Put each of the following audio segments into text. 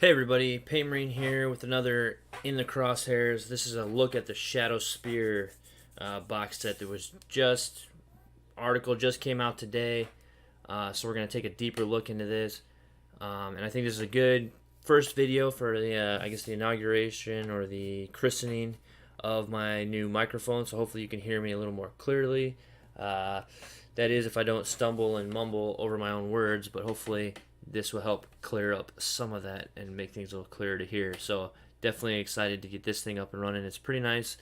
Hey everybody, Paint Marine here with another In the Crosshairs. This is a look at the Shadowspear box set that was just came out today. So we're going to take a deeper look into this. And I think this is a good first video for the inauguration or the christening of my new microphone. So hopefully you can hear me a little more clearly. That is if I don't stumble and mumble over my own words, but hopefully this will help clear up some of that and make things a little clearer to hear. So definitely excited to get this thing up and running. It's pretty nice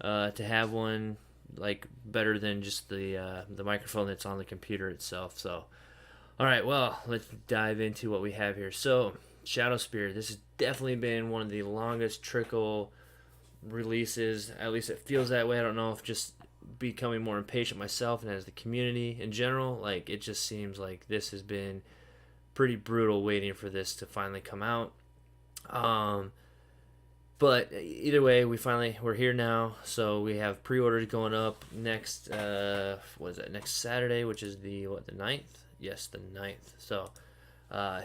to have one like better than just the microphone that's on the computer itself. So all right, well, let's dive into what we have here. So Shadowspear, this has definitely been one of the longest trickle releases. At least it feels that way. I don't know if just becoming more impatient myself and as the community in general, like it just seems like this has been pretty brutal waiting for this to finally come out. But either way, we're here now. So we have pre-orders going up next. What is that? Next Saturday, which is the 9th? Yes, the 9th. So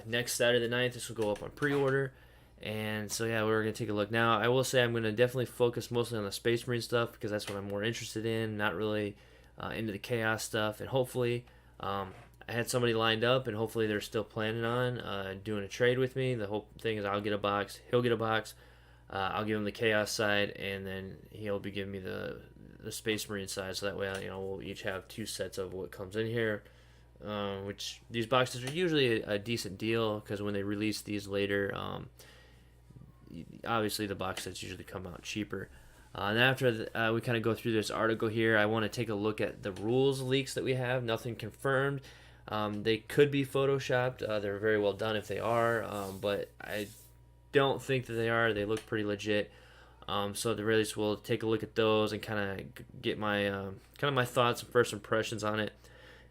next Saturday the 9th, this will go up on pre-order. And so yeah, we're gonna take a look now. I will say I'm gonna definitely focus mostly on the Space Marine stuff because that's what I'm more interested in. Not really into the Chaos stuff, and hopefully. I had somebody lined up, and hopefully they're still planning on doing a trade with me. The whole thing is I'll get a box, he'll get a box, I'll give him the Chaos side, and then he'll be giving me the Space Marine side. So that way, we'll each have two sets of what comes in here. Which these boxes are usually a decent deal because when they release these later, obviously the box sets usually come out cheaper. And after we kind of go through this article here, I want to take a look at the rules leaks that we have. Nothing confirmed. They could be photoshopped. They're very well done if they are, but I don't think that they are. They look pretty legit. So at the very least, we'll take a look at those and kind of get my thoughts and first impressions on it,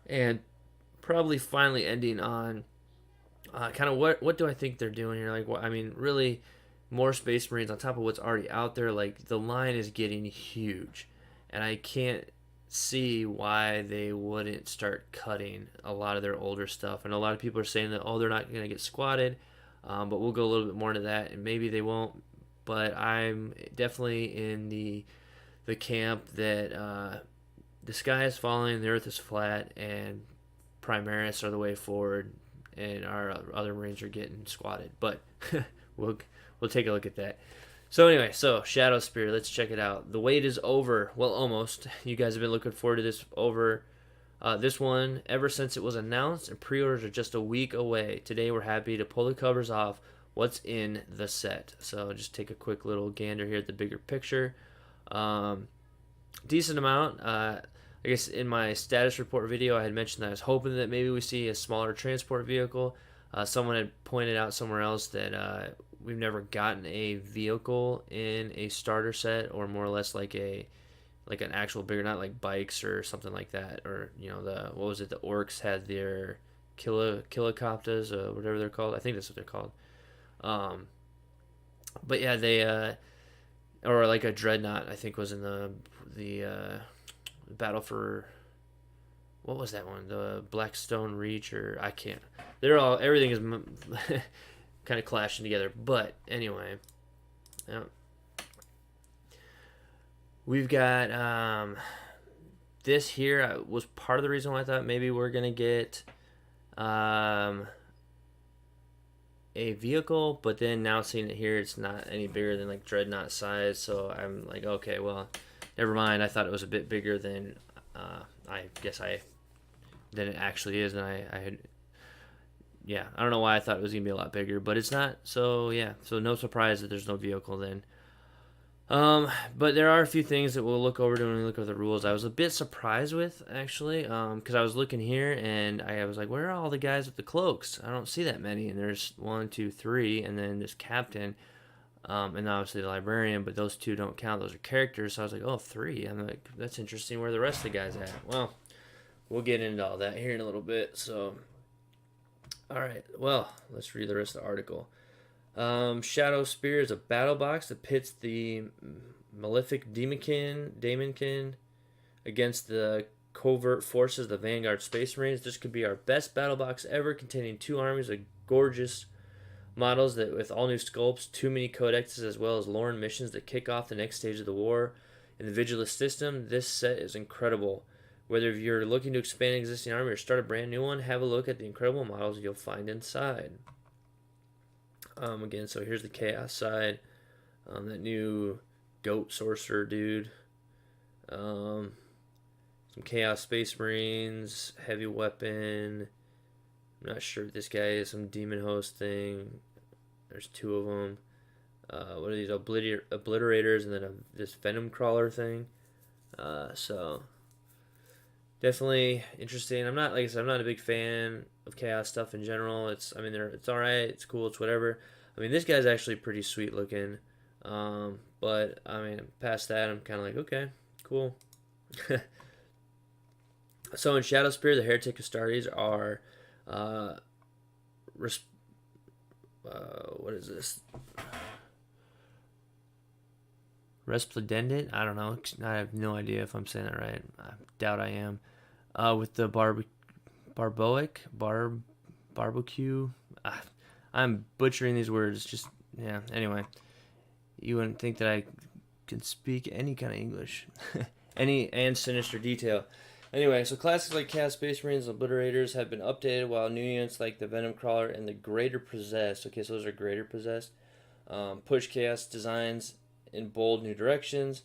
and probably finally ending on kind of what do I think they're doing here. Like, really, more Space Marines on top of what's already out there. Like the line is getting huge, and I can't see why they wouldn't start cutting a lot of their older stuff. And a lot of people are saying that they're not going to get squatted, but we'll go a little bit more into that, and maybe they won't. But I'm definitely in the camp that the sky is falling, the earth is flat, and Primaris are the way forward, and our other Marines are getting squatted. But we'll take a look at that. So anyway, Shadowspear, let's check it out. The wait is over. Well, almost. You guys have been looking forward to this one ever since it was announced, and pre-orders are just a week away. Today we're happy to pull the covers off what's in the set. So just take a quick little gander here at the bigger picture. Decent amount. I guess in my status report video I had mentioned that I was hoping that maybe we see a smaller transport vehicle. Someone had pointed out somewhere else that we've never gotten a vehicle in a starter set, or more or less like an actual bigger, not like bikes or something like that, or the orcs had their kilocopters, whatever they're called. I think that's what they're called. But yeah, they or like a dreadnought, I think was in the battle for, what was that one? The Blackstone Reach, or I can't. Everything is kind of clashing together. But anyway, yeah. We've got this here was part of the reason why I thought maybe we're gonna get a vehicle, but then now seeing it here, it's not any bigger than like dreadnought size. So I'm like, okay, well, never mind. I thought it was a bit bigger than than it actually is, and I had. Yeah, I don't know why I thought it was going to be a lot bigger, but it's not. So, yeah. So, no surprise that there's no vehicle then. But there are a few things that we'll look over to when we look over the rules. I was a bit surprised with, actually, because I was looking here, and I was like, where are all the guys with the cloaks? I don't see that many. And there's 1, 2, 3, and then this captain, and obviously the librarian, but those two don't count. Those are characters. So, I was like, oh, 3. I'm like, that's interesting. Where are the rest of the guys at? Well, we'll get into all that here in a little bit, so... All right, well, let's read the rest of the article. Shadowspear is a battle box that pits the malefic Daemonkin against the covert forces of the Vanguard Space Marines. This could be our best battle box ever, containing 2 armies of gorgeous models that with all new sculpts, too many codexes, as well as lore and missions that kick off the next stage of the war. In the Vigilus system, this set is incredible. Whether you're looking to expand an existing army or start a brand new one, have a look at the incredible models you'll find inside. Again, so here's the Chaos side. That new goat sorcerer dude. Some Chaos Space Marines, heavy weapon. I'm not sure if this guy is some demon host thing. There's two of them. What are these obliterators, and then this venom crawler thing. So definitely interesting. I'm not, like I said, I'm not a big fan of chaos stuff in general. It's all right. It's cool. It's whatever. I mean, this guy's actually pretty sweet looking. But I mean, past that, I'm kind of like, okay, cool. So in Shadowspear, the Heretic Astartes are, what is this? Resplendent? I don't know. I have no idea if I'm saying that right. I doubt I am. With the barbecue. I'm butchering these words. Just, yeah. Anyway, you wouldn't think that I can speak any kind of English. And sinister detail. Anyway, so classics like Chaos Space Marines and Obliterators have been updated, while new units like the Venom Crawler and the Greater Possessed, okay, so those are Greater Possessed, push Chaos designs in bold new directions.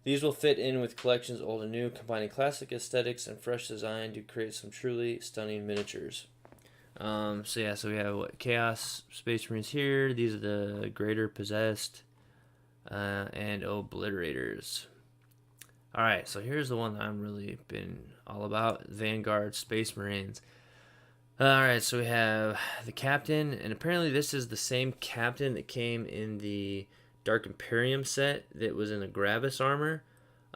These will fit in with collections old and new, combining classic aesthetics and fresh design to create some truly stunning miniatures. So we have Chaos Space Marines here. These are the Greater Possessed and Obliterators. Alright, so here's the one that I've really been all about, Vanguard Space Marines. Alright, so we have the Captain, and apparently this is the same Captain that came in the Dark Imperium set that was in the Gravis armor,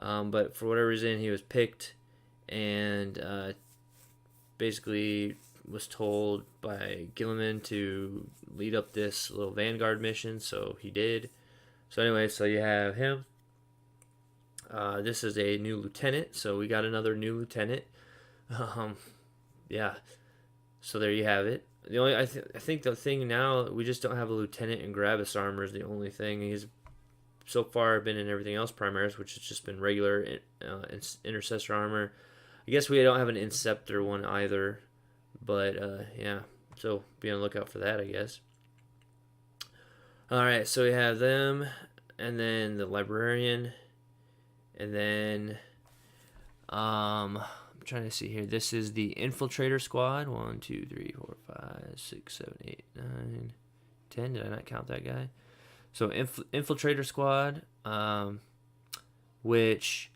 but for whatever reason he was picked and basically was told by Gilliman to lead up this little Vanguard mission, so he did. So anyway, so you have him. This is a new lieutenant, so we got another new lieutenant. Yeah, so there you have it. The only I think the thing now, we just don't have a lieutenant in Gravis armor is the only thing. He's so far been in everything else Primaris, which has just been regular intercessor armor. I guess we don't have an Inceptor one either, but yeah, so be on the lookout for that, I guess. All right, so we have them, and then the Librarian. And then, I'm trying to see here. This is the Infiltrator Squad. 1, 2, 3, 4, 5, 6, 7, 8, 9, 10. Did I not count that guy? So Infiltrator Squad, which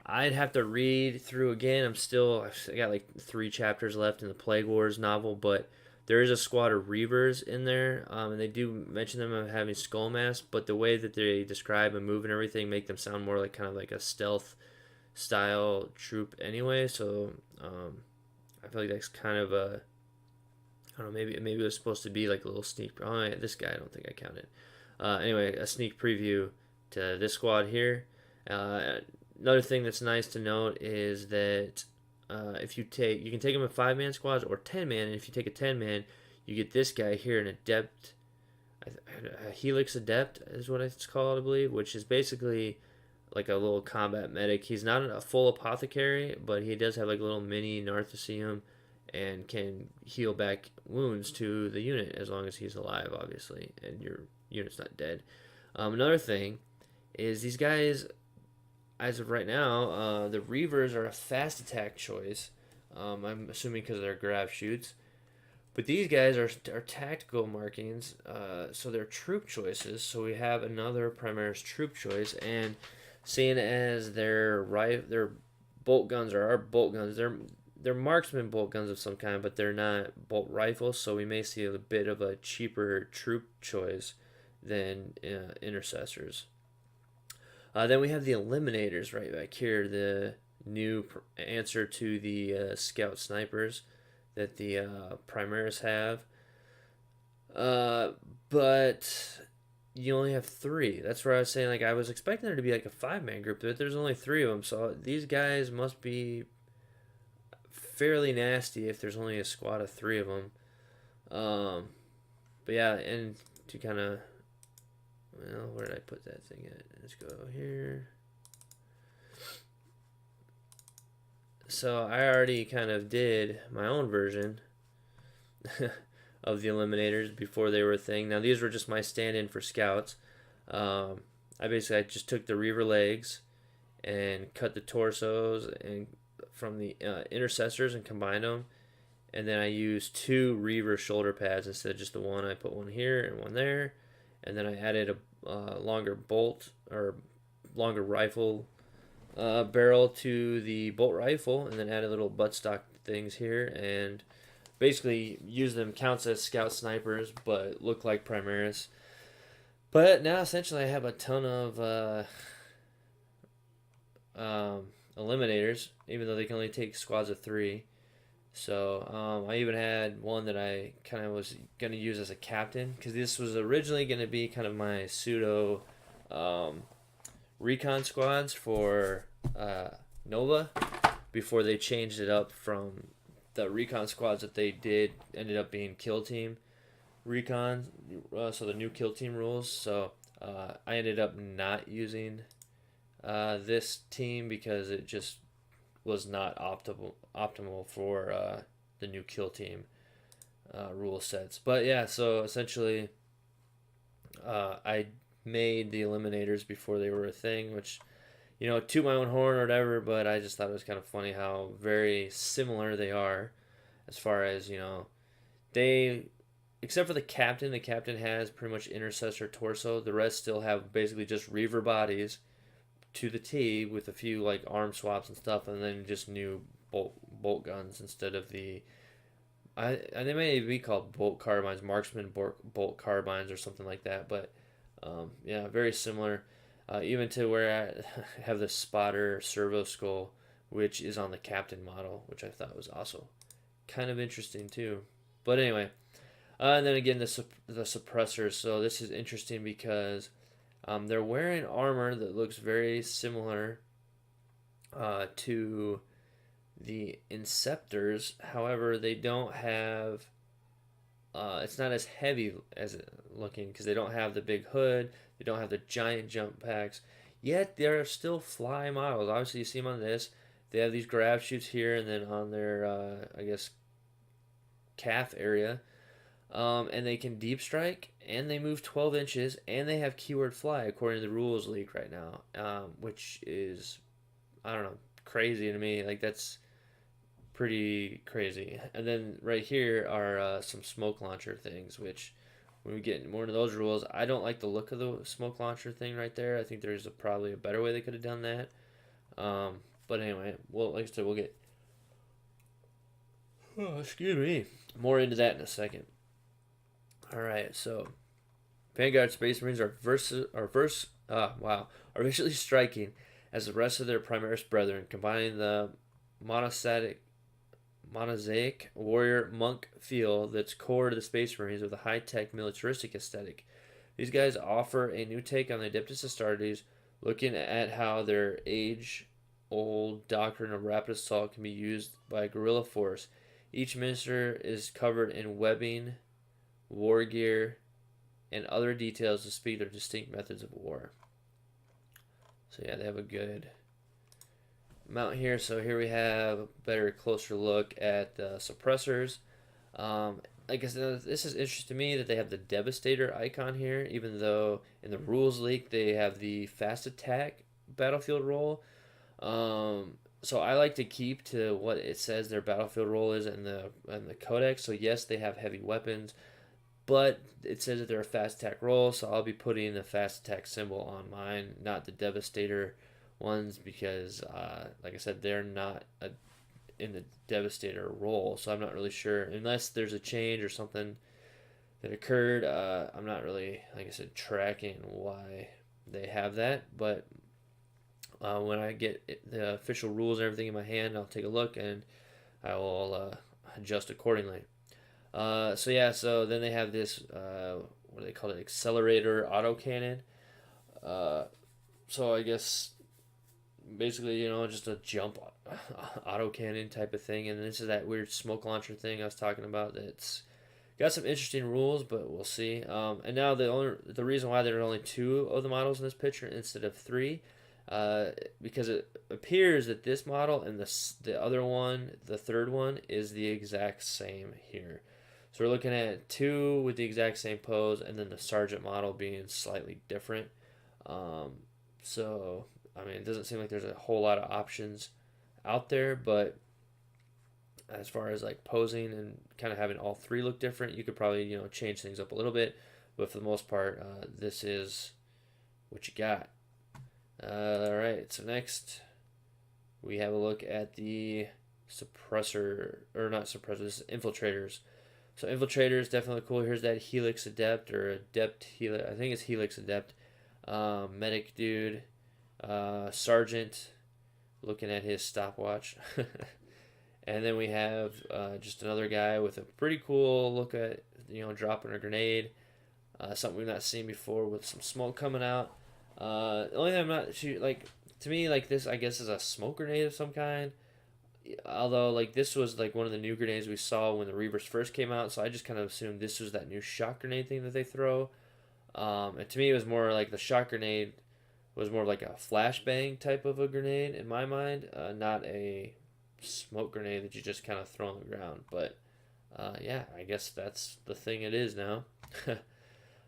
I'd have to read through again. I got like 3 chapters left in the Plague Wars novel, but there is a squad of Reavers in there, and they do mention them of having skull masks, but the way that they describe and move and everything make them sound more like kind of like a stealth style troop anyway. So I feel like that's kind of a, I don't know, maybe it was supposed to be like a little sneak. Oh, yeah, this guy I don't think I counted. Anyway, a sneak preview to this squad here. Another thing that's nice to note is that you can take them in 5-man squads or 10-man, and if you take a 10-man, you get this guy here, an Adept, a Helix Adept is what it's called, I believe, which is basically like a little combat medic. He's not a full apothecary, but he does have like a little mini Narthecium and can heal back wounds to the unit as long as he's alive, obviously, and your unit's not dead. Another thing is these guys, as of right now, the Reavers are a fast attack choice. I'm assuming because of their grab shoots. But these guys are tactical markings, so they're troop choices. So we have another Primaris troop choice. And seeing as their bolt guns are our bolt guns, they're marksman bolt guns of some kind, but they're not bolt rifles. So we may see a bit of a cheaper troop choice than intercessors. Then we have the Eliminators right back here, the new answer to the Scout Snipers that the Primaris have. But you only have 3. That's where I was saying, like, I was expecting there to be like a 5-man group, but there's only 3 of them. So these guys must be fairly nasty if there's only a squad of 3 of them. But But yeah, and to kind of, well, where did I put that thing at? Let's go here. So I already kind of did my own version of the Eliminators before they were a thing. Now these were just my stand-in for scouts. I just took the Reaver legs and cut the torsos and from the intercessors and combined them, and then I used 2 Reaver shoulder pads instead of just the one. I put one here and one there, and then I added a longer bolt or longer rifle barrel to the bolt rifle, and then added little buttstock things here, and basically use them counts as scout snipers, but look like Primaris. But now essentially I have a ton of eliminators, even though they can only take squads of 3. So I even had one that I kind of was going to use as a captain, because this was originally going to be kind of my pseudo recon squads for Nova before they changed it up from the recon squads that they did ended up being kill team recon, so the new kill team rules. So I ended up not using this team because it just was not optimal for the new kill team rule sets. But yeah, so essentially I made the Eliminators before they were a thing, which, you know, toot my own horn or whatever, but I just thought it was kind of funny how very similar they are as far as, you know, they, except for the captain has pretty much intercessor torso. The rest still have basically just Reaver bodies to the T with a few like arm swaps and stuff, and then just new bolt guns instead of the they may be called bolt carbines, marksman bolt carbines or something like that. But yeah, very similar. Even to where I have the spotter servo skull, which is on the captain model, which I thought was also kind of interesting too. But anyway, and then again the suppressors. So this is interesting because they're wearing armor that looks very similar to the Inceptors. However, they don't have. It's not as heavy as it looking because they don't have the big hood. They don't have the giant jump packs. Yet they're still fly models. Obviously, you see them on this. They have these grab chutes here, and then on their I guess calf area. And they can deep strike, and they move 12 inches, and they have keyword fly according to the rules leak right now, which is, I don't know, crazy to me. Like, that's pretty crazy. And then right here are some smoke launcher things, which when we get more into those rules, I don't like the look of the smoke launcher thing right there. I think there's probably a better way they could have done that. But anyway, well, like I said, we'll get excuse me, more into that in a second. All right, so Vanguard Space Marines are visually striking as the rest of their Primaris brethren, combining the monozaic warrior monk feel that's core to the Space Marines with a high-tech militaristic aesthetic. These guys offer a new take on the Adeptus Astartes, looking at how their age-old doctrine of rapid assault can be used by a guerrilla force. Each minister is covered in webbing, war gear, and other details to speak their distinct methods of war. So yeah, they have a good mount here. So here we have a better, closer look at the suppressors. Like I said, this is interesting to me that they have the Devastator icon here, even though in the rules leak they have the fast attack battlefield role. So I like to keep to what it says their battlefield role is in the codex. So yes, they have heavy weapons, but it says that they're a fast attack role, so I'll be putting the fast attack symbol on mine, not the Devastator ones, because like I said, they're not in the Devastator role, so I'm not really sure, unless there's a change or something that occurred. I'm not really, like I said, tracking why they have that, but when I get the official rules and everything in my hand, I'll take a look and I will adjust accordingly. So yeah, so then they have this, what do they call it, accelerator autocannon. So I guess basically, you know, just a jump autocannon type of thing. And this is that weird smoke launcher thing I was talking about that's Got some interesting rules, but we'll see. And now the reason why there are only two of the models in this picture instead of three, because it appears that this model and the other one, the third one, is the exact same here. So we're looking at two with the exact same pose, and then the Sergeant model being slightly different. So I mean, it doesn't seem like there's a whole lot of options out there, but as far as like posing and kind of having all three look different, you could probably change things up a little bit, but for the most part, this is what you got. All right, so next we have a look at the suppressor, or not suppressor, this is infiltrators. So infiltrators definitely cool. Here's that Helix Adept, or Adept Helix, I think it's Helix Adept. Medic dude, Sergeant, looking at his stopwatch. And then we have just another guy with a pretty cool look at, dropping a grenade. Something we've not seen before with some smoke coming out. The only thing I'm not sure, like, to me, like, this, I guess, is a smoke grenade of some kind. Although, like, this was, like, one of the new grenades we saw when the Reavers first came out, so I just kind of assumed this was that new shock grenade thing that they throw. And to me, it was more like the shock grenade was more like a flashbang type of a grenade in my mind, not a smoke grenade that you just kind of throw on the ground. But yeah, I guess that's the thing it is now.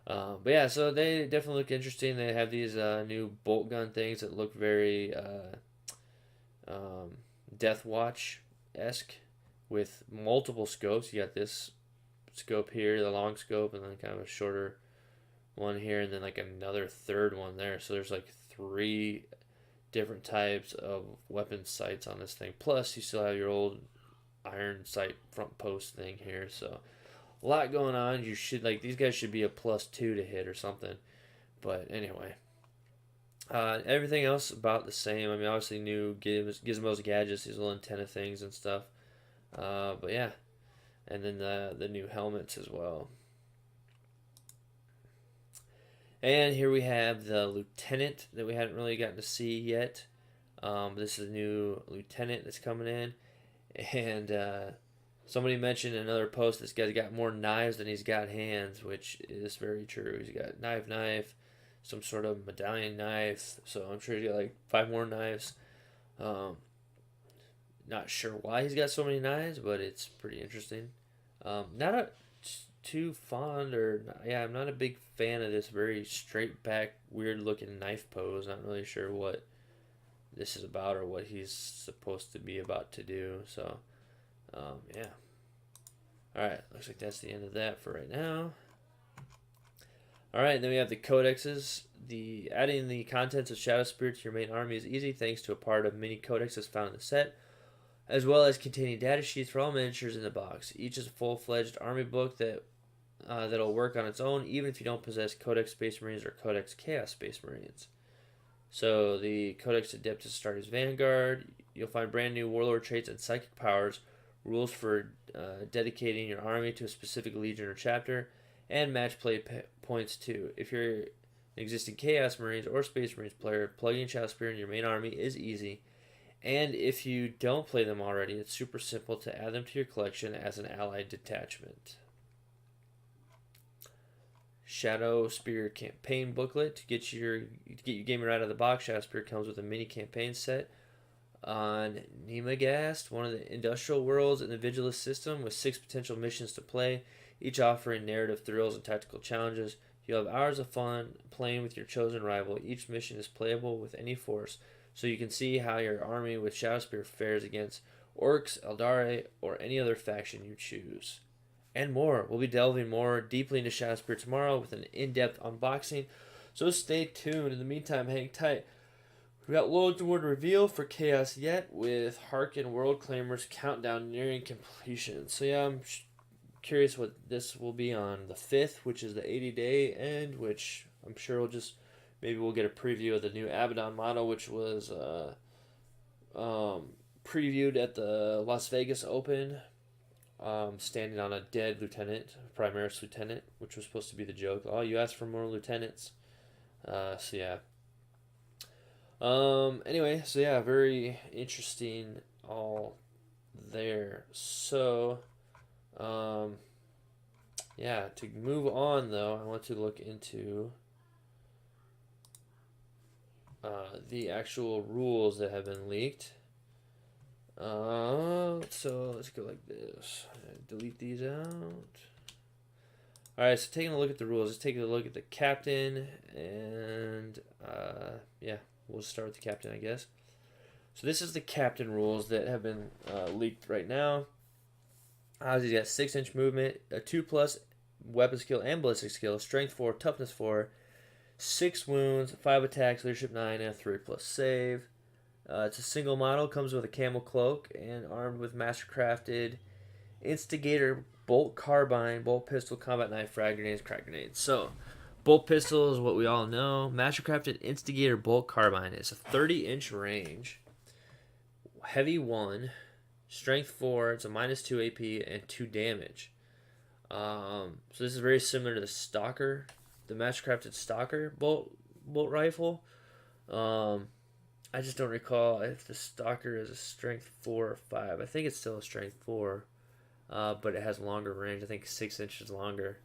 But yeah, so they definitely look interesting. They have these new bolt gun things that look very Death Watch-esque with multiple scopes. You got this scope here, the long scope, and then kind of a shorter one here, and then like another third one there. So there's like 3 different types of weapon sights on this thing. Plus, you still have your old iron sight front post thing here. So a lot going on. You should, like, these guys should be a +2 to hit or something. But anyway, everything else about the same. I mean, obviously new gizmos, gadgets, these little antenna things and stuff. But yeah, and then the new helmets as well. And here we have the lieutenant that we hadn't really gotten to see yet. This is a new lieutenant that's coming in. And somebody mentioned in another post this guy's got more knives than he's got hands, which is very true. He's got knife, some sort of medallion knife. So I'm sure he's got like 5 more knives. Not sure why he's got so many knives, but it's pretty interesting. Not a too fond, I'm not a big fan of this very straight back, weird looking knife pose. Not really sure what this is about or what he's supposed to be about to do. So, yeah. Alright, looks like that's the end of that for right now. Alright, then we have the codexes. Adding the contents of Shadowspear to your main army is easy thanks to a part of mini codexes found in the set, as well as containing data sheets for all miniatures in the box. Each is a full-fledged army book that'll work on its own, even if you don't possess Codex Space Marines or Codex Chaos Space Marines. So the Codex Adeptus Astartes Vanguard, you'll find brand new warlord traits and psychic powers, rules for dedicating your army to a specific legion or chapter, and match play points too. If you're an existing Chaos Marines or Space Marines player, plugging Shadowspear in your main army is easy. And if you don't play them already, it's super simple to add them to your collection as an allied detachment. Shadowspear campaign booklet to get your game right out of the box. Shadowspear comes with a mini campaign set on Nemagast, one of the industrial worlds in the Vigilus system, with 6 potential missions to play, each offering narrative thrills and tactical challenges. You'll have hours of fun playing with your chosen rival. Each mission is playable with any force, so you can see how your army with Shadowspear fares against Orcs, Eldari, or any other faction you choose. And more. We'll be delving more deeply into Shadowspear tomorrow with an in-depth unboxing, so stay tuned. In the meantime, hang tight. We've got loads more to reveal for Chaos yet, with Hark and World Claimers Countdown nearing completion. So yeah, I'm curious what this will be on the 5th, which is the 80-day end, which I'm sure maybe we'll get a preview of the new Abaddon model, which was previewed at the Las Vegas Open. Standing on a dead lieutenant, Primaris lieutenant, which was supposed to be the joke. Oh, you asked for more lieutenants. So yeah. Anyway, so yeah, very interesting all there. So, Yeah, to move on though, I want to look into the actual rules that have been leaked. So let's go like this. Delete these out. Alright, so taking a look at the rules, let's take a look at the captain, and yeah, we'll start with the captain, I guess. So this is the captain rules that have been leaked right now. He's got 6-inch movement, a 2+ weapon skill and ballistic skill, strength 4, toughness 4, 6 wounds, 5 attacks, leadership 9, and a 3+ save. It's a single model, comes with a camel cloak, and armed with mastercrafted instigator bolt carbine, bolt pistol, combat knife, frag grenades, crack grenades. So, bolt pistol is what we all know. Mastercrafted instigator bolt carbine is a 30-inch range, heavy 1, strength 4. It's a -2 AP and 2 damage. So this is very similar to the Stalker, the mastercrafted Stalker bolt rifle. I just don't recall if the Stalker is a strength 4 or 5. I think it's still a strength 4. But it has longer range. I think 6 inches longer.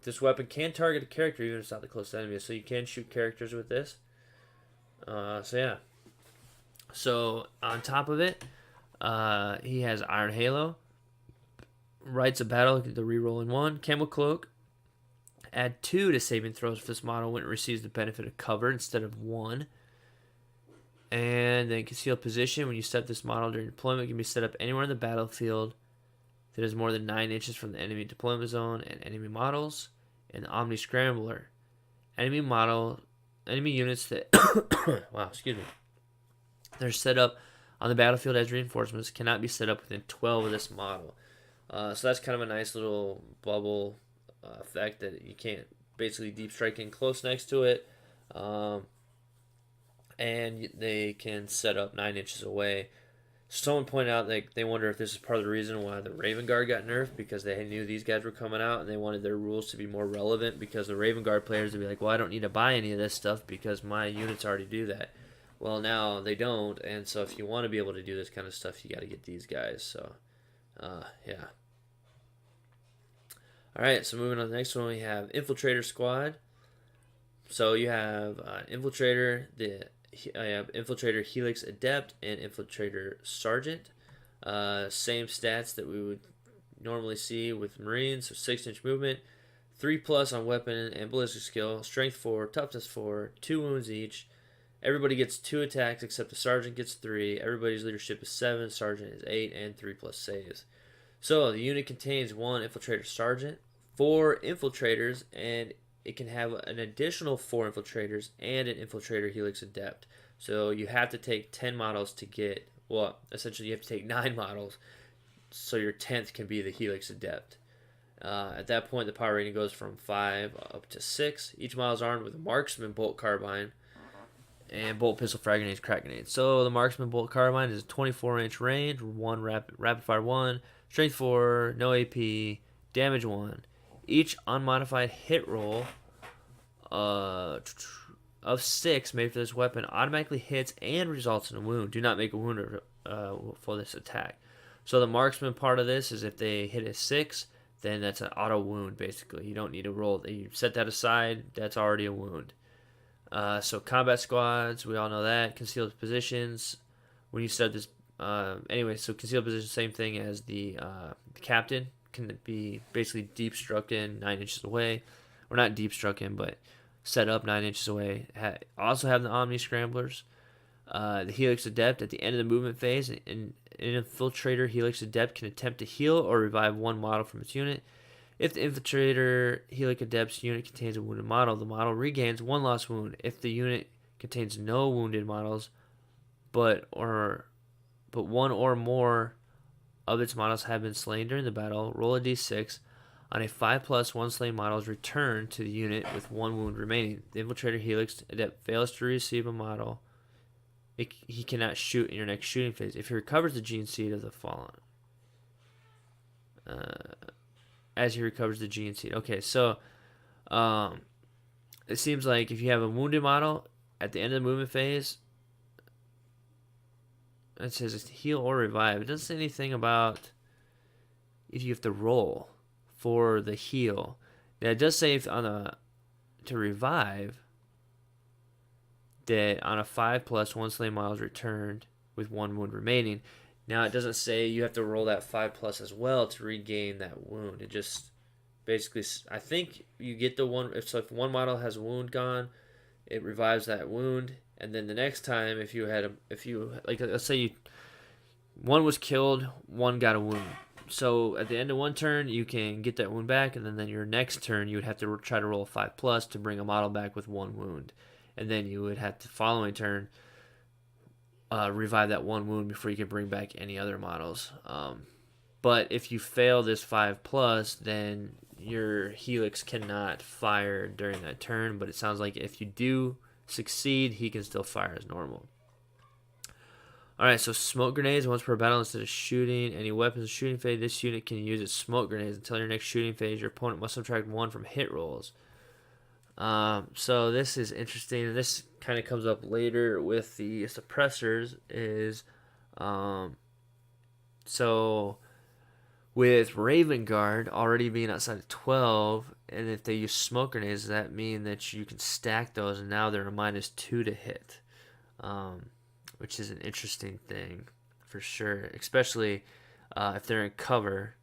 This weapon can target a character even if it's not the closest enemy, so you can shoot characters with this. So yeah. So on top of it, he has Iron Halo, Rites of Battle, the reroll in 1, Camel Cloak. Add 2 to saving throws for this model when it receives the benefit of cover instead of 1. And then Concealed Position. When you set this model during deployment, it can be set up anywhere in the battlefield that is more than 9 inches from the enemy deployment zone and enemy models. And the Omni Scrambler. Enemy units that wow, excuse me. They're set up on the battlefield as reinforcements cannot be set up within 12 of this model. So that's kind of a nice little bubble effect that you can't basically deep strike in close next to it. And they can set up 9 inches away. Someone pointed out that they wonder if this is part of the reason why the Raven Guard got nerfed, because they knew these guys were coming out and they wanted their rules to be more relevant, because the Raven Guard players would be like, well, I don't need to buy any of this stuff because my units already do that. Well, now they don't, and so if you want to be able to do this kind of stuff, you got to get these guys. So, yeah. Alright, so moving on to the next one, we have Infiltrator Squad. So you have Infiltrator, I have Infiltrator Helix Adept and Infiltrator Sergeant. Same stats that we would normally see with Marines. So 6-inch movement, 3+ on weapon and ballistic skill, strength 4, toughness 4, 2 wounds each. Everybody gets 2 attacks except the Sergeant gets 3. Everybody's leadership is 7, Sergeant is 8, and 3+ saves. So the unit contains 1 Infiltrator Sergeant, 4 Infiltrators, and it can have an additional 4 Infiltrators and an Infiltrator Helix Adept. So you have to take 10 models to get, well, essentially you have to take 9 models, so your 10th can be the Helix Adept. At that point, the power rating goes from 5 up to 6. Each model is armed with a Marksman Bolt Carbine and Bolt Pistol, Frag Grenades, Crack Grenades. So the Marksman Bolt Carbine is a 24-inch range, 1 rapid fire 1, strength 4, no AP, damage 1. Each unmodified hit roll of 6 made for this weapon automatically hits and results in a wound. Do not make a wound for this attack. So the marksman part of this is if they hit a 6, then that's an auto wound basically. You don't need to roll. You set that aside, that's already a wound. So combat squads, we all know that. Concealed positions, when you set this, anyway, so concealed position, same thing as the captain. Can be basically deep struck in 9 inches away, or not deep struck in, but set up 9 inches away. Also have the Omni Scramblers. The Helix Adept at the end of the movement phase, an Infiltrator Helix Adept can attempt to heal or revive 1 model from its unit. If the Infiltrator Helix Adept's unit contains a wounded model, the model regains 1 lost wound. If the unit contains no wounded models, but 1 or more of its models have been slain during the battle, roll a d6. On a 5+, 1 slain model is returned to the unit with 1 wound remaining. The Infiltrator Helix Adept fails to receive a model. He cannot shoot in your next shooting phase. If he recovers the gene seed of the fallen. As he recovers the gene seed. Okay, so it seems like if you have a wounded model at the end of the movement phase, it says heal or revive. It doesn't say anything about if you have to roll for the heal. Now it does say if on a to revive that on a 5+, 1 slain model is returned with 1 wound remaining. Now it doesn't say you have to roll that 5+ as well to regain that wound. It just basically, I think you get the one. If one model has a wound gone, it revives that wound, and then the next time, if you like, let's say one was killed, one got a wound. So at the end of one turn, you can get that wound back, and then your next turn, you would have to try to roll a 5+ to bring a model back with 1 wound, and then you would have to following turn revive that 1 wound before you can bring back any other models. But if you fail this 5+, then your Helix cannot fire during that turn. But it sounds like if you do succeed, he can still fire as normal. Alright, so smoke grenades once per battle instead of shooting. Any weapons shooting phase, this unit can use its smoke grenades until your next shooting phase. Your opponent must subtract 1 from hit rolls. So this is interesting, and this kind of comes up later with the suppressors. So with Raven Guard already being outside of 12, and if they use smoke grenades, does that mean that you can stack those, and now they're a -2 to hit, which is an interesting thing for sure, especially if they're in cover.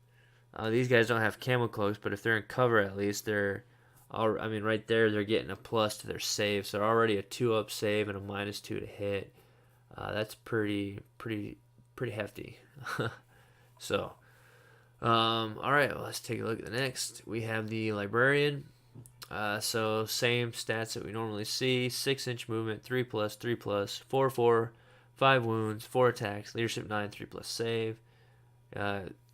These guys don't have camo cloaks, but if they're in cover, at least right there, they're getting a plus to their save. So they're already a 2-up save and a -2 to hit. That's pretty hefty. So, all right, well, let's take a look at the next. We have the Librarian. So same stats that we normally see: 6-inch movement, 3+, 3+, 4/4, 5 wounds, 4 attacks, leadership 9, 3+ save.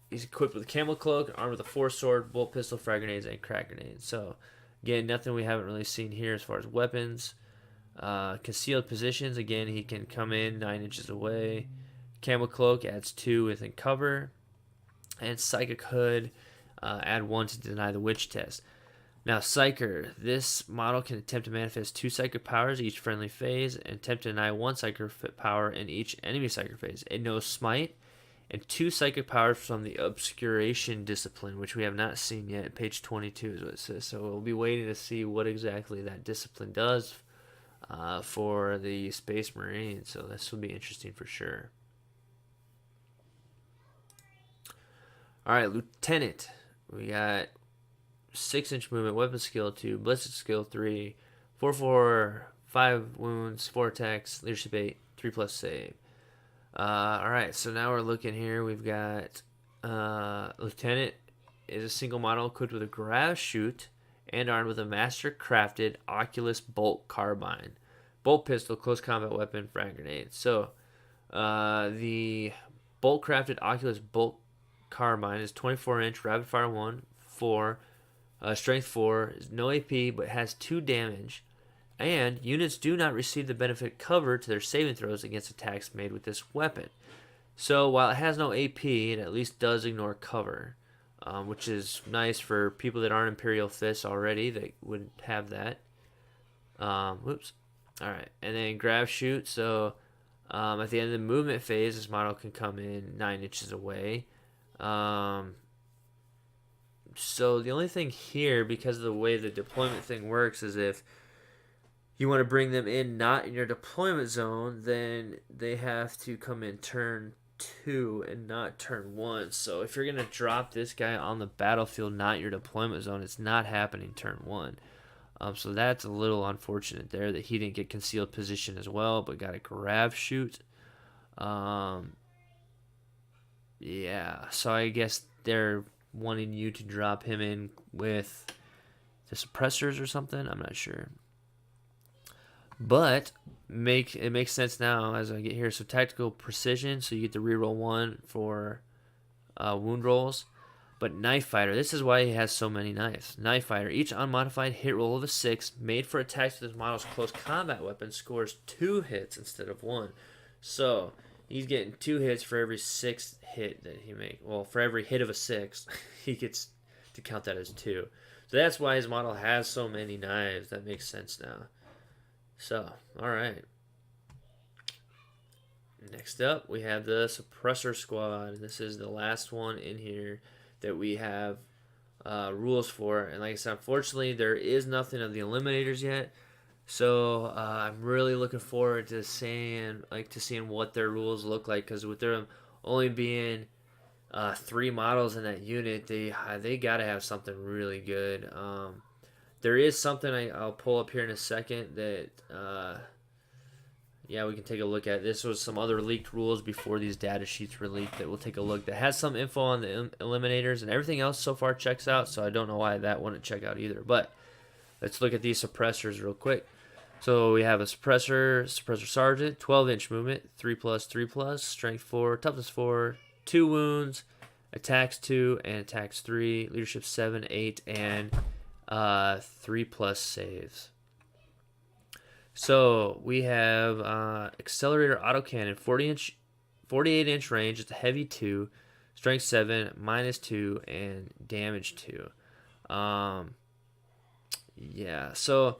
He's equipped with a camel cloak, armed with a 4-sword, bolt pistol, frag grenades, and crack grenades. So again, nothing we haven't really seen here as far as weapons. Concealed positions, again, he can come in 9 inches away. Camel cloak adds 2 within cover. And psychic hood, add 1 to deny the witch test. Now, Psyker, this model can attempt to manifest 2 psychic powers each friendly phase, and attempt to deny 1 psychic power in each enemy psychic phase. It knows smite, and 2 psychic powers from the obscuration discipline, which we have not seen yet. Page 22 is what it says. So we'll be waiting to see what exactly that discipline does for the Space Marine. So this will be interesting for sure. All right, Lieutenant. We got 6-inch movement, weapon skill 2, ballistic skill 3, 4/4, 5 wounds, 4 attacks, leadership 8, 3+ save. All right, so now we're looking here. We've got Lieutenant is a single model equipped with a grav chute and armed with a master crafted Oculus bolt carbine, bolt pistol, close combat weapon, frag grenade. So the bolt crafted Oculus bolt carbine is 24-inch, rapid fire 1, 4, strength 4, no AP, but has 2 damage. And units do not receive the benefit cover to their saving throws against attacks made with this weapon. So while it has no AP, it at least does ignore cover, which is nice for people that aren't Imperial Fists already. They would have that. Whoops. All right, and then grab shoot. So at the end of the movement phase, this model can come in 9 inches away. So the only thing here, because of the way the deployment thing works, is if you want to bring them in not in your deployment zone, then they have to come in turn 2 and not turn 1. So if you're going to drop this guy on the battlefield, not your deployment zone, it's not happening turn 1. So that's a little unfortunate there that he didn't get concealed position as well, but got a grab shoot. Yeah, so I guess they're wanting you to drop him in with the suppressors or something. I'm not sure. But it makes sense now as I get here. So tactical precision, so you get to reroll 1 for wound rolls. But Knife Fighter, this is why he has so many knives. Knife Fighter, each unmodified hit roll of a 6 made for attacks with this model's close combat weapon scores 2 hits instead of 1. So he's getting 2 hits for every 6th hit that he makes. Well, for every hit of a 6, he gets to count that as 2. So that's why his model has so many knives. That makes sense now. So, alright. Next up, we have the Suppressor Squad. This is the last one in here that we have rules for. And like I said, unfortunately, there is nothing of the eliminators yet. So I'm really looking forward to seeing what their rules look like, because with them only being 3 models in that unit, they gotta have something really good. There is something I'll pull up here in a second that yeah, we can take a look at. This was some other leaked rules before these data sheets were leaked that we'll take a look. That has some info on the eliminators, and everything else so far checks out. So I don't know why that wouldn't check out either. But let's look at these suppressors real quick. So we have a suppressor sergeant, 12-inch movement, 3+, strength 4, toughness 4, 2 wounds, attacks 2 and attacks 3, leadership 7, 8, and 3+ saves. So we have accelerator autocannon, 48-inch range. It's a heavy 2, strength 7, -2, and damage 2. Yeah, so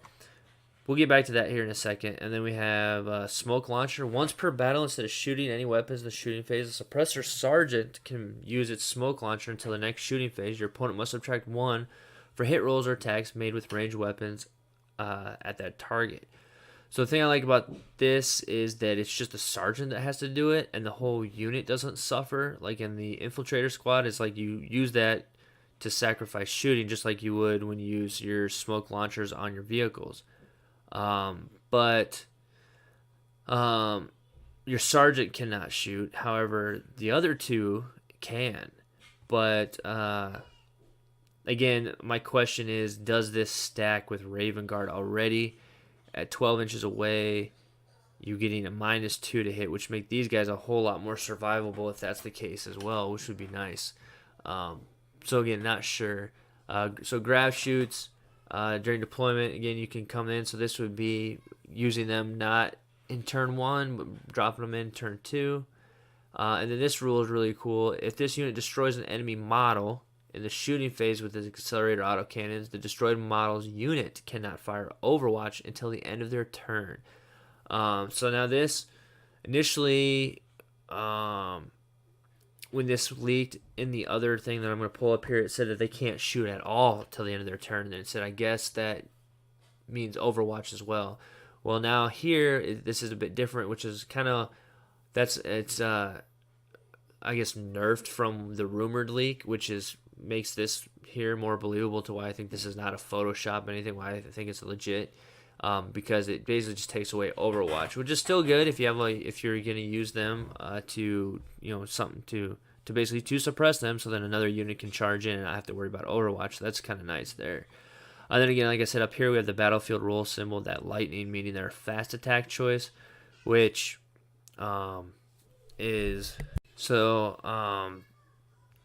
we'll get back to that here in a second. And then we have smoke launcher. Once per battle, instead of shooting any weapons in the shooting phase, the suppressor sergeant can use its smoke launcher until the next shooting phase. Your opponent must subtract 1 for hit rolls or attacks made with ranged weapons at that target. So the thing I like about this is that it's just the sergeant that has to do it, and the whole unit doesn't suffer. Like in the infiltrator squad, it's like you use that to sacrifice shooting, just like you would when you use your smoke launchers on your vehicles. But your sergeant cannot shoot. However, the other 2 can. But again, my question is, does this stack with Raven Guard already? At 12 inches away, you're getting a -2 to hit, which make these guys a whole lot more survivable if that's the case as well, which would be nice. So again, not sure. So grab shoots during deployment, again, you can come in. So this would be using them not in turn 1, but dropping them in turn 2. And then this rule is really cool. If this unit destroys an enemy model in the shooting phase with its accelerator autocannons, the destroyed model's unit cannot fire Overwatch until the end of their turn. So now this, initially, when this leaked in the other thing that I'm going to pull up here, it said that they can't shoot at all till the end of their turn. And then it said, I guess that means Overwatch as well. Well, now here, this is a bit different, which is kind of, I guess, nerfed from the rumored leak, which makes this here more believable to why I think this is not a Photoshop or anything, why I think it's legit, because it basically just takes away Overwatch, which is still good if you have if you're going to use them to something to basically to suppress them, so then another unit can charge in and not have to worry about Overwatch. So that's kind of nice there. And then again, like I said, up here we have the battlefield rule symbol, that lightning, meaning their fast attack choice, which is so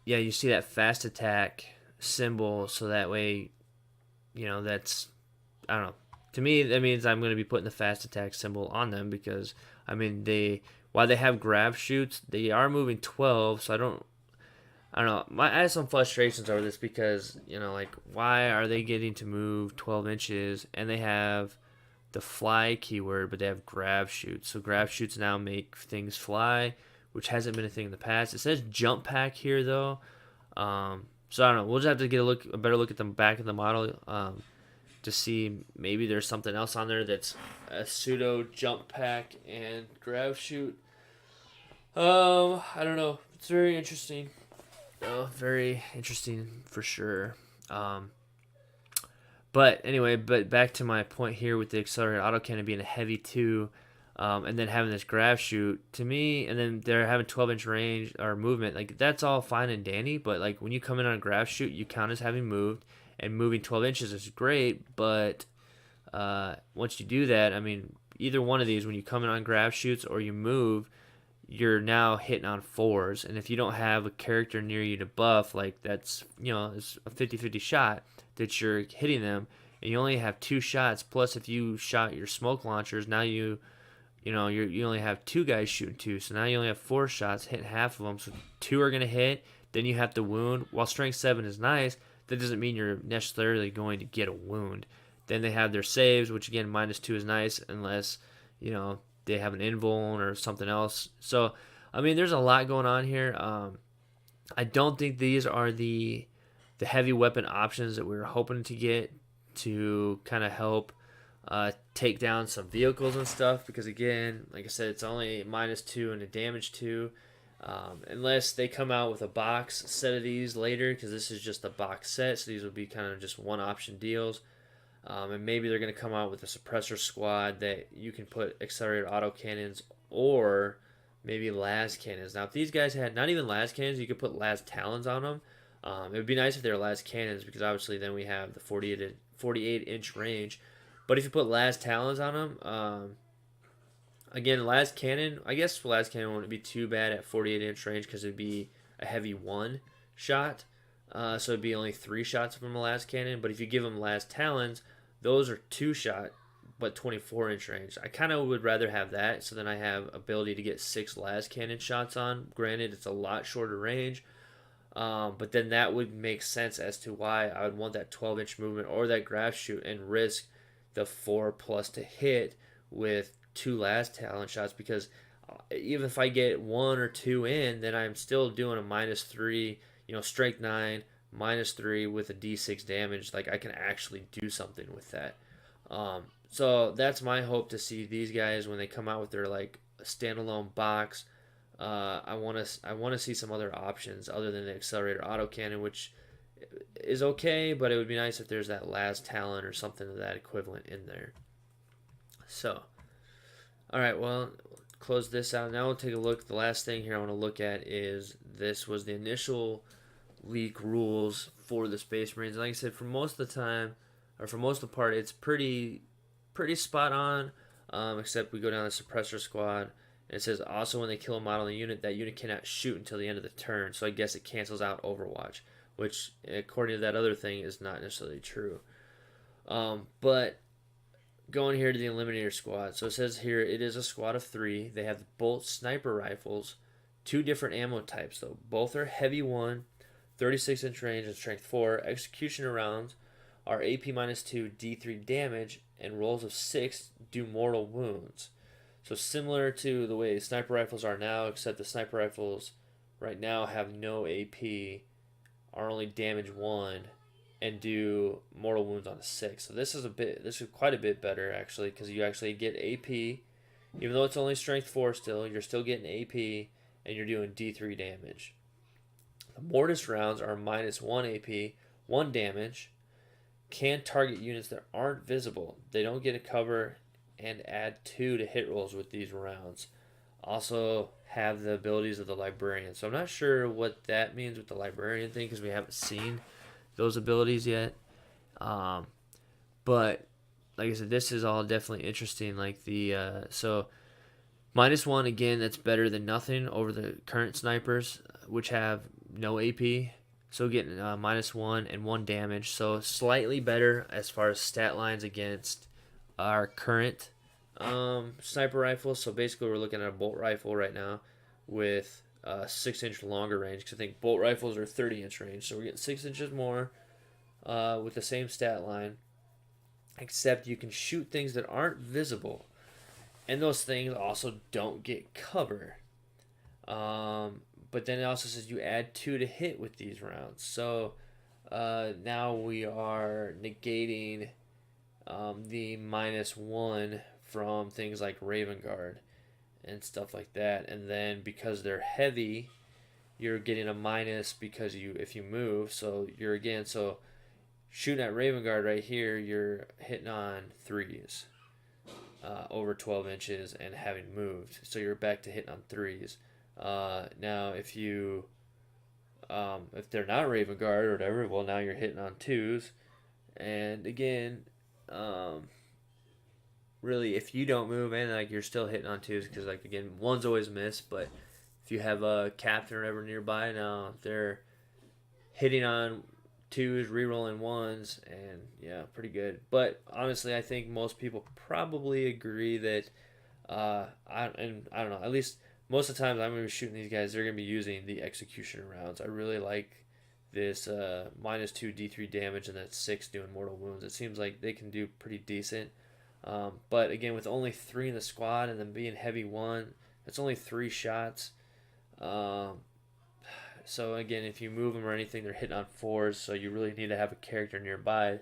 yeah, you see that fast attack symbol, so that way, that's, I don't know. To me, that means I'm going to be putting the fast attack symbol on them, because, I mean, while they have grab shoots, they are moving 12, so I don't know. I have some frustrations over this, because, why are they getting to move 12 inches, and they have the fly keyword, but they have grab shoots. So grab shoots now make things fly, which hasn't been a thing in the past. It says jump pack here, though. So I don't know. We'll just have to get a better look at the back of the model to see maybe there's something else on there that's a pseudo jump pack and grab shoot. I don't know. It's very interesting. Very interesting for sure. But anyway, back to my point here with the accelerated autocannon being a heavy 2. And then having this grab shoot, to me, and then they're having 12-inch range or movement, like that's all fine and dandy, but like when you come in on a grab shoot, you count as having moved, and moving 12 inches is great, but once you do that, I mean, either one of these, when you come in on grab shoots or you move, you're now hitting on 4s, and if you don't have a character near you to buff, like that's, it's a 50-50 shot that you're hitting them, and you only have 2 shots, plus if you shot your smoke launchers, now you only have 2 guys shooting 2, so now you only have 4 shots, hitting half of them, so 2 are going to hit, then you have to wound. While strength 7 is nice, that doesn't mean you're necessarily going to get a wound. Then they have their saves, which again, -2 is nice, unless, they have an invuln or something else. So, I mean, there's a lot going on here. I don't think these are the the heavy weapon options that we were hoping to get to kind of help take down some vehicles and stuff, because again, like I said, it's only -2 and a damage 2. Unless they come out with a box set of these later, because this is just a box set, so these will be kind of just one option deals. And maybe they're going to come out with a suppressor squad that you can put accelerated autocannons or maybe las cannons. Now, if these guys had not even las cannons, you could put las talons on them. It would be nice if they were las cannons, because obviously then we have the 48-inch range. But if you put las talons on them, again, las cannon, I guess las cannon wouldn't be too bad at 48-inch range, because it'd be a heavy 1 shot. So it'd be only 3 shots from a las cannon. But if you give them las talons, those are 2 shot, but 24-inch range. I kind of would rather have that, so then I have ability to get 6 las cannon shots on. Granted, it's a lot shorter range, but then that would make sense as to why I would want that 12-inch movement or that graph shoot and risk the 4+ to hit with 2 las talon shots, because even if I get 1 or 2 in, then I'm still doing a -3, strength 9, -3 with a d6 damage. Like, I can actually do something with that. So that's my hope to see these guys when they come out with their like standalone box. I want to see some other options other than the accelerator autocannon, which is okay, but it would be nice if there's that las talon or something of that equivalent in there. So, all right, well, close this out. Now we'll take a look. The last thing here I want to look at is this was the initial leak rules for the Space Marines. And like I said, for most of the time, or for most of the part, it's pretty spot on, except we go down the suppressor squad. And it says also when they kill a model in the unit, that unit cannot shoot until the end of the turn. So I guess it cancels out Overwatch, which according to that other thing is not necessarily true. But going here to the Eliminator squad. So it says here it is a squad of 3. They have both sniper rifles, 2 different ammo types though. Both are heavy 1, 36-inch range and strength 4. Executioner rounds are AP -2, D3 damage, and rolls of 6 do mortal wounds. So similar to the way sniper rifles are now, except the sniper rifles right now have no AP, are only damage 1, and do mortal wounds on a 6. So this is quite a bit better actually, because you actually get AP, even though it's only strength 4 still, you're still getting AP, and you're doing D3 damage. The mortis rounds are -1 AP, 1 damage, can target units that aren't visible. They don't get a cover, and add 2 to hit rolls with these rounds. Also have the abilities of the librarian. So I'm not sure what that means with the librarian thing, because we haven't seen those abilities yet. But like I said, this is all definitely interesting. Like the so -1 again, that's better than nothing over the current snipers, which have no AP. So getting -1 and 1 damage, so slightly better as far as stat lines against our current sniper rifle. So basically we're looking at a bolt rifle right now with 6-inch longer range, because I think bolt rifles are 30-inch range, so we're getting 6 inches more with the same stat line, except you can shoot things that aren't visible, and those things also don't get cover. But then it also says you add 2 to hit with these rounds. So now we are negating the -1 from things like Raven Guard and stuff like that. And then because they're heavy, you're getting a minus because if you move. So you're shooting at Raven Guard right here, you're hitting on 3s over 12 inches and having moved. So you're back to hitting on 3s. Now if they're not Raven Guard or whatever, well, now you're hitting on 2s. And again, really, if you don't move in, like, you're still hitting on 2s, because like again, 1's always missed. But if you have a captain or whatever nearby, now they're hitting on 2s, rerolling 1s, and yeah, pretty good. But honestly, I think most people probably agree that I don't know, at least most of the times I'm going to be shooting these guys, they're going to be using the executioner rounds. I really like this -2 D3 damage and that 6 doing mortal wounds. It seems like they can do pretty decent. But again, with only 3 in the squad and then being heavy 1, that's only 3 shots. So again, if you move them or anything, they're hitting on 4s, so you really need to have a character nearby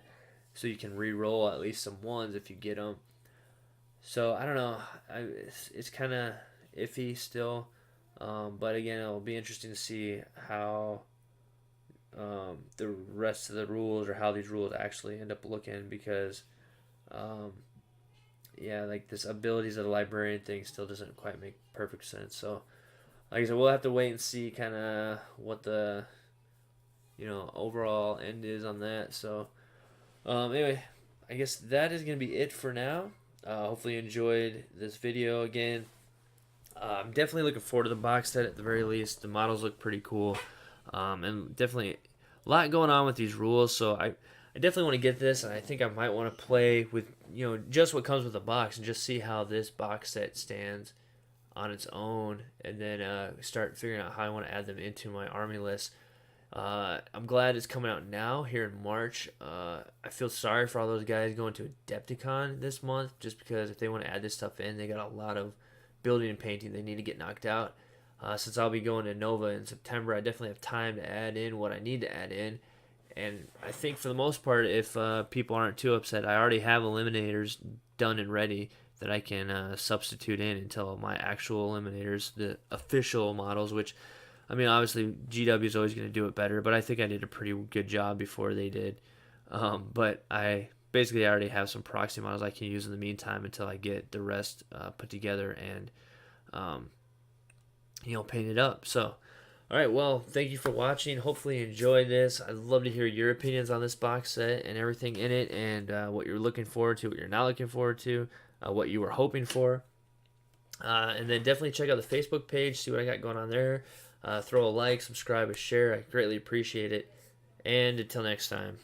so you can re-roll at least some 1s if you get them. So I don't know. It's kind of iffy still, but again, it'll be interesting to see how the rest of the rules, or how these rules actually end up looking, because yeah, like this abilities of the librarian thing still doesn't quite make perfect sense. So like I said, we'll have to wait and see kind of what the overall end is on that. So anyway, I guess that is gonna be it for now. Hopefully you enjoyed this video again. I'm definitely looking forward to the box set at the very least. The models look pretty cool, and definitely a lot going on with these rules. So I definitely want to get this, and I think I might want to play with just what comes with the box and just see how this box set stands on its own, and then start figuring out how I want to add them into my army list. I'm glad it's coming out now here in March. I feel sorry for all those guys going to Adepticon this month, just because if they want to add this stuff in, they got a lot of building and painting they need to get knocked out. Since I'll be going to Nova in September, I definitely have time to add in what I need to add in. And I think for the most part, if people aren't too upset, I already have eliminators done and ready that I can substitute in until my actual eliminators, the official models, which, I mean, obviously GW is always going to do it better, but I think I did a pretty good job before they did. But I basically already have some proxy models I can use in the meantime until I get the rest put together and painted up. So, all right, well, thank you for watching. Hopefully you enjoyed this. I'd love to hear your opinions on this box set and everything in it, and what you're looking forward to, what you're not looking forward to, what you were hoping for. And then definitely check out the Facebook page, see what I got going on there. Throw a like, subscribe, a share. I greatly appreciate it. And until next time.